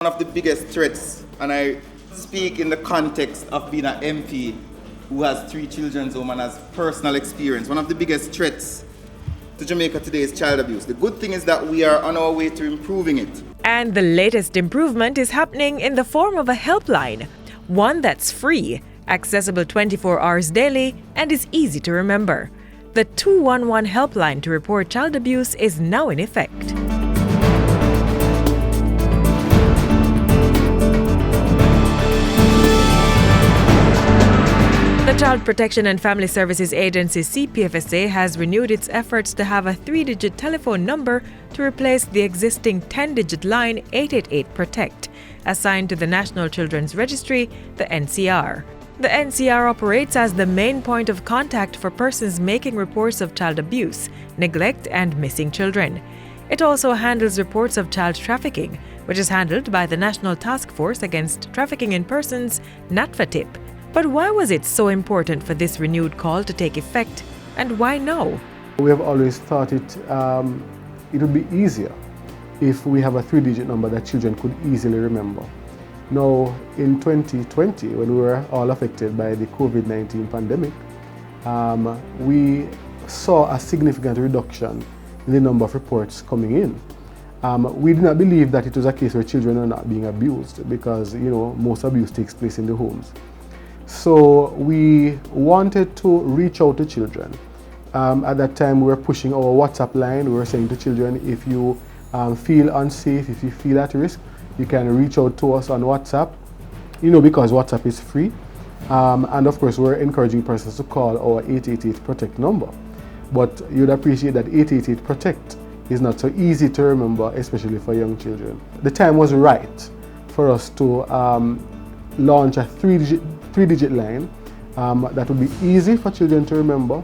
One of the biggest threats, and I speak in the context of being an MP who has 3 children's home and has personal experience, one of the biggest threats to Jamaica today is child abuse. The good thing is that we are on our way to improving it. And the latest improvement is happening in the form of a helpline, one that's free, accessible 24 hours daily, and is easy to remember. The 211 helpline to report child abuse is now in effect. The Child Protection and Family Services Agency CPFSA has renewed its efforts to have a 3-digit telephone number to replace the existing 10-digit line 888-PROTECT, assigned to the National Children's Registry, the NCR. The NCR operates as the main point of contact for persons making reports of child abuse, neglect, and missing children. It also handles reports of child trafficking, which is handled by the National Task Force Against Trafficking in Persons, NATFATIP. But why was it so important for this renewed call to take effect, and why now? We have always thought it would be easier if we have a 3-digit number that children could easily remember. Now, in 2020, when we were all affected by the COVID-19 pandemic, we saw a significant reduction in the number of reports coming in. We did not believe that it was a case where children are not being abused because, most abuse takes place in the homes. So we wanted to reach out to children. At that time, we were pushing our WhatsApp line. We were saying to children, if you feel unsafe, if you feel at risk, you can reach out to us on WhatsApp, because WhatsApp is free. And of course, we're encouraging persons to call our 888-PROTECT number. But you'd appreciate that 888-PROTECT is not so easy to remember, especially for young children. The time was right for us to launch a 3-digit line that would be easy for children to remember,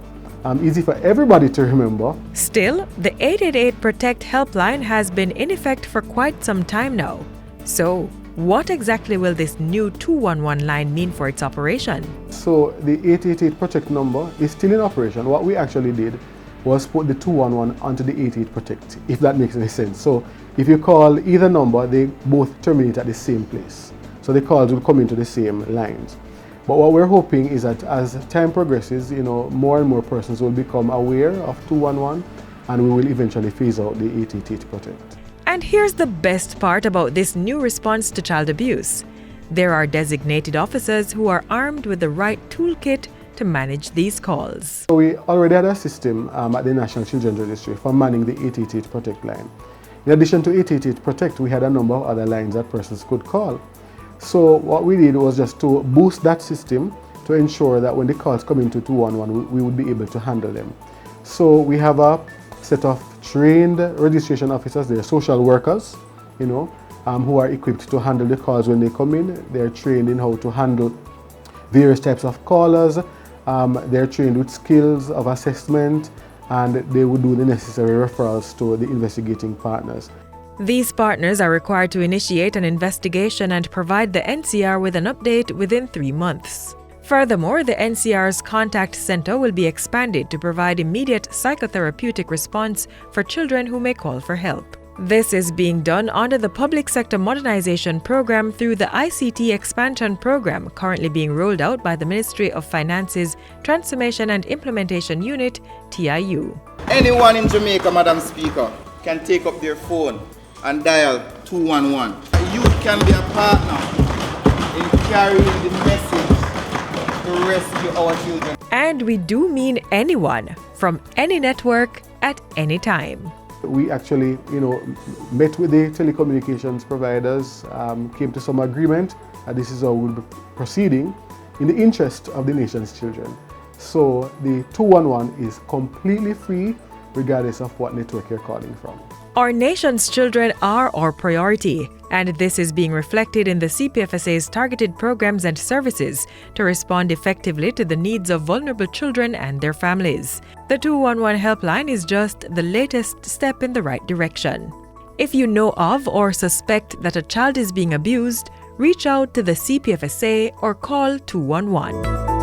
easy for everybody to remember. Still, the 888-PROTECT helpline has been in effect for quite some time now. So, what exactly will this new 211 line mean for its operation? So, the 888-PROTECT number is still in operation. What we actually did was put the 211 onto the 88-PROTECT, if that makes any sense. So, if you call either number, they both terminate at the same place. So the calls will come into the same lines. But what we're hoping is that as time progresses, more and more persons will become aware of 211, and we will eventually phase out the 888-PROTECT. And here's the best part about this new response to child abuse. There are designated officers who are armed with the right toolkit to manage these calls. So we already had a system at the National Children's Registry for manning the 888-PROTECT line. In addition to 888-PROTECT, we had a number of other lines that persons could call. So what we did was just to boost that system to ensure that when the calls come into 211, we would be able to handle them. So we have a set of trained registration officers. They're social workers, who are equipped to handle the calls when they come in. They're trained in how to handle various types of callers. They're trained with skills of assessment, and they would do the necessary referrals to the investigating partners. These partners are required to initiate an investigation and provide the NCR with an update within 3 months. Furthermore, the NCR's contact center will be expanded to provide immediate psychotherapeutic response for children who may call for help. This is being done under the Public Sector Modernization Program through the ICT Expansion Program currently being rolled out by the Ministry of Finance's Transformation and Implementation Unit, TIU. Anyone in Jamaica, Madam Speaker, can take up their phone and dial 211. You can be a partner in carrying the message to rescue our children. And we do mean anyone, from any network, at any time. We actually, met with the telecommunications providers, came to some agreement, and this is how we'll be proceeding in the interest of the nation's children. So the 211 is completely free, regardless of what network you're calling from. Our nation's children are our priority, and this is being reflected in the CPFSA's targeted programs and services to respond effectively to the needs of vulnerable children and their families. The 211 helpline is just the latest step in the right direction. If you know of or suspect that a child is being abused, reach out to the CPFSA or call 211.